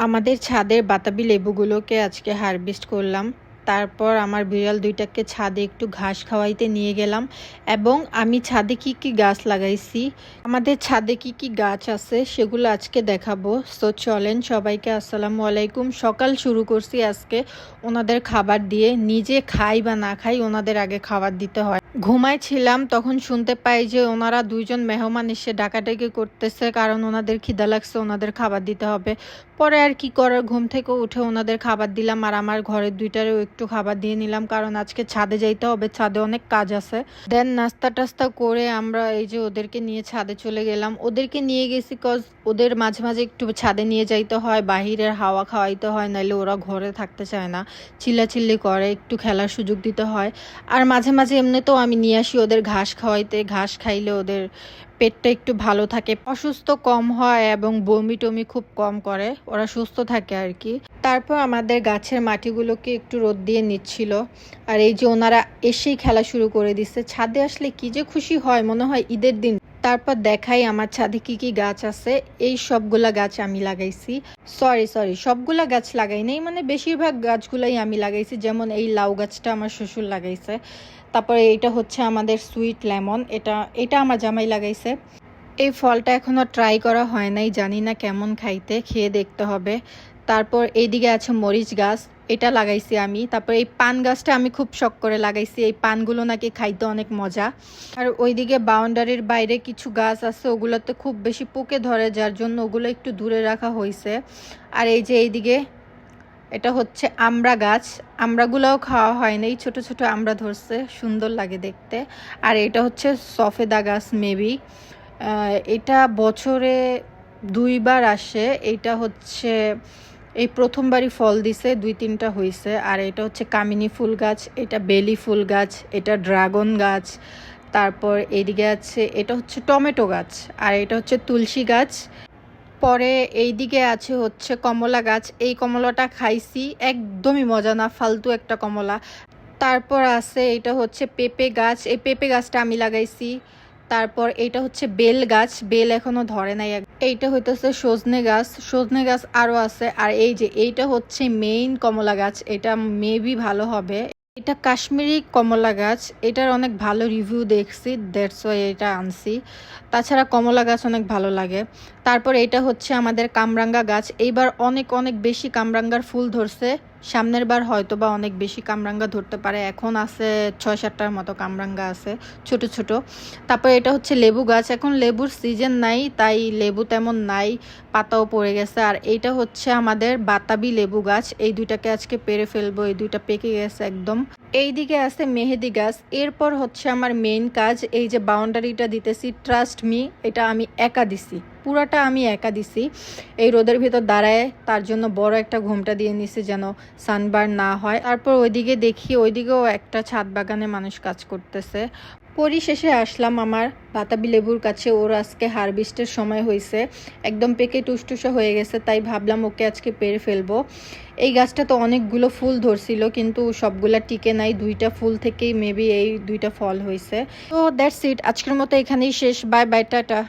আমাদের ছাদের বাতাবি লেবুগুলোকে আজকে হারভেস্ট করলাম। তারপর আমার বিড়াল দুইটাকে ছাদে একটু ঘাস খাওয়াইতে নিয়ে গেলাম এবং আমি ছাদে কি কি গাছ লাগাইছি, আমাদের ছাদে কি কি গাছ আছে সেগুলো আজকে দেখাবো। সো চলেন, সবাইকে আসসালামু আলাইকুম। সকাল শুরু করছি আজকে ওনাদের খাবার দিয়ে। নিজে খাই বা না খাই, ওনাদের আগে খাবার দিতে হয়। ঘুমাইছিলাম তখন শুনতে পাই যে ওনারা দুইজন মেহমান এসে ডাকাডাকি করতেছে, কারণ ওনাদের খিদা লাগছে, ওনাদের খাবার দিতে হবে। পরে আর কি করার, ঘুম থেকে উঠে ওনাদের খাবার দিলাম আর আমার ঘরের দুইটারেও একটু খাবার দিয়ে নিলাম, কারণ আজকে ছাদে যাইতে হবে, ছাদে অনেক কাজ আছে। দেন নাস্তা টাস্তা করে আমরা এই যে ওদেরকে নিয়ে ছাদে চলে গেলাম। ওদেরকে নিয়ে গেছি কজ ওদের মাঝে মাঝে একটু ছাদে নিয়ে যাইতে হয়, বাহিরের হাওয়া খাওয়াইতে হয়, নাহলে ওরা ঘরে থাকতে চায় না, চিল্লাচিল্লি করে, একটু খেলার সুযোগ দিতে হয়। আর মাঝে মাঝে এমনিতেও আমি নিয়ে আসি ওদের ঘাস খাওয়াইতে। ঘাস খাইলে ওদের পেটটা একটু ভালো থাকে, অসুস্থ কম হয় এবং বমি টমি খুব কম করে, ওরা সুস্থ থাকে আর কি। তারপর আমাদের গাছের মাটিগুলোকে একটু রোদ দিয়ে নিচ্ছিল। আর এই যে ওনারা এসেই খেলা শুরু করে দিচ্ছে। ছাদে আসলে কি যে খুশি হয়, মনে হয় ঈদের দিন। তারপর দেখাই আমার ছাদে কি কি গাছ আছে। এই সবগুলা গাছ আমি লাগাইছি। সরি সবগুলা গাছ লাগাই নাই, মানে বেশিরভাগ গাছগুলাই আমি লাগাইছি। যেমন এই লাউ গাছটা আমার শ্বশুর লাগাইছে। তারপরে এইটা হচ্ছে আমাদের সুইট লেমন, এটা এটা আমার জামাই লাগাইছে। এই ফলটা এখনো ট্রাই করা হয় নাই, জানি না কেমন খাইতে, খেয়ে দেখতে হবে। তারপর এইদিকে আছে মরিচ গাছ, এটা লাগাইছি আমি। তারপর এই পান গাছটা আমি খুব শখ করে লাগাইছি, এই পানগুলো নাকি খাইতে অনেক মজা। আর ওইদিকে বাউন্ডারির বাইরে কিছু গাছ আছে, ওগুলোতে খুব বেশি পোকে ধরে, যার জন্য ওগুলো একটু দূরে রাখা হয়েছে। আর এই যে এইদিকে এটা হচ্ছে আমড়া গাছ, আমড়াগুলোও খাওয়া হয় না, এই ছোট ছোট আমড়া ধরছে, সুন্দর লাগে দেখতে। আর এটা হচ্ছে সফেদা গাছ, মেবি এটা বছরে দুইবার আসে। এটা হচ্ছে এই প্রথমবারই ফল দিছে, দুই তিনটা হয়েছে। আর এটা হচ্ছে কামিনী ফুল গাছ, এটা বেলি ফুল গাছ, এটা ড্রাগন গাছ। তারপর এদিকে আছে এটা হচ্ছে টমেটো গাছ, আর এটা হচ্ছে তুলসী গাছ। পরে এইদিকে আছে হচ্ছে কমলা গাছ, এই কমলাটা খাইছি, একদমই মজা না, ফালতু একটা কমলা। তারপর আছে এটা হচ্ছে পেঁপে গাছ, এই পেঁপে গাছটা আমি লাগাইছি। তারপর এটা হচ্ছে বেল গাছ, বেল এখনো ধরে নাই। এইটা হইতেছে সজনে গাছ, সজনে গাছ আরও আছে। আর এই যে এইটা হচ্ছে মেইন কমলা গাছ, এটা মেবি ভালো হবে। এটা কাশ্মীরি কমলা গাছ, এটার অনেক ভালো রিভিউ দেখছি, দ্যাটস ওয়াই এটা আনছি। তাছাড়া কমলা গাছ অনেক ভালো লাগে। তারপর এটা হচ্ছে আমাদের কামরাঙ্গা গাছ, এইবার অনেক অনেক বেশি কামরাঙ্গার ফুল ধরছে। সামনের বার হয়তো বা অনেক বেশি কামরাঙ্গা ধরতে পারে। এখন আছে 6-7টার মতো কামরাঙ্গা আছে, ছোট ছোট। তারপর এটা হচ্ছে লেবু গাছ, এখন লেবুর সিজন নাই, তাই লেবু তেমন নাই, পাতাও পড়ে গেছে। আর এইটা হচ্ছে আমাদের বাতাবি লেবু গাছ, এই দুইটাকে আজকে পেরে ফেলবো, এই দুইটা পেকে গেছে একদম। এইদিকে আছে মেহেদি গাছ। এরপর হচ্ছে আমার মেইন কাজ, এই যে বাউন্ডারিটা দিতেছি, ট্রাস্ট মি, এটা আমি একা দিছি, পুরাটা আমি একা দিছি। এই রোদের ভিতর দাঁড়ায়, তার জন্য বড় একটা ঘোমটা দিয়ে নিছি যেন সানবার্ন না হয়। তারপর ওইদিকে দেখি, ওইদিকেও একটা ছাদ বাগানে মানুষ কাজ করতেছে। পরিশেষে আসলাম আমার বাতাবি লেবুর কাছে, ওর আজকে হারভেস্টের সময় হয়েছে, একদম পেকে টুসটুসা হয়ে গেছে, তাই ভাবলাম ওকে আজকে পেরে ফেলবো। এই গাছটা তো অনেকগুলো ফুল ধরছিল, কিন্তু সবগুলা টিকে নাই, দুইটা ফুল থেকেই মেবি এই দুইটা ফল হয়েছে। তো দ্যাটস ইট, আজকের মতো এখানেই শেষ। Bye bye, tata.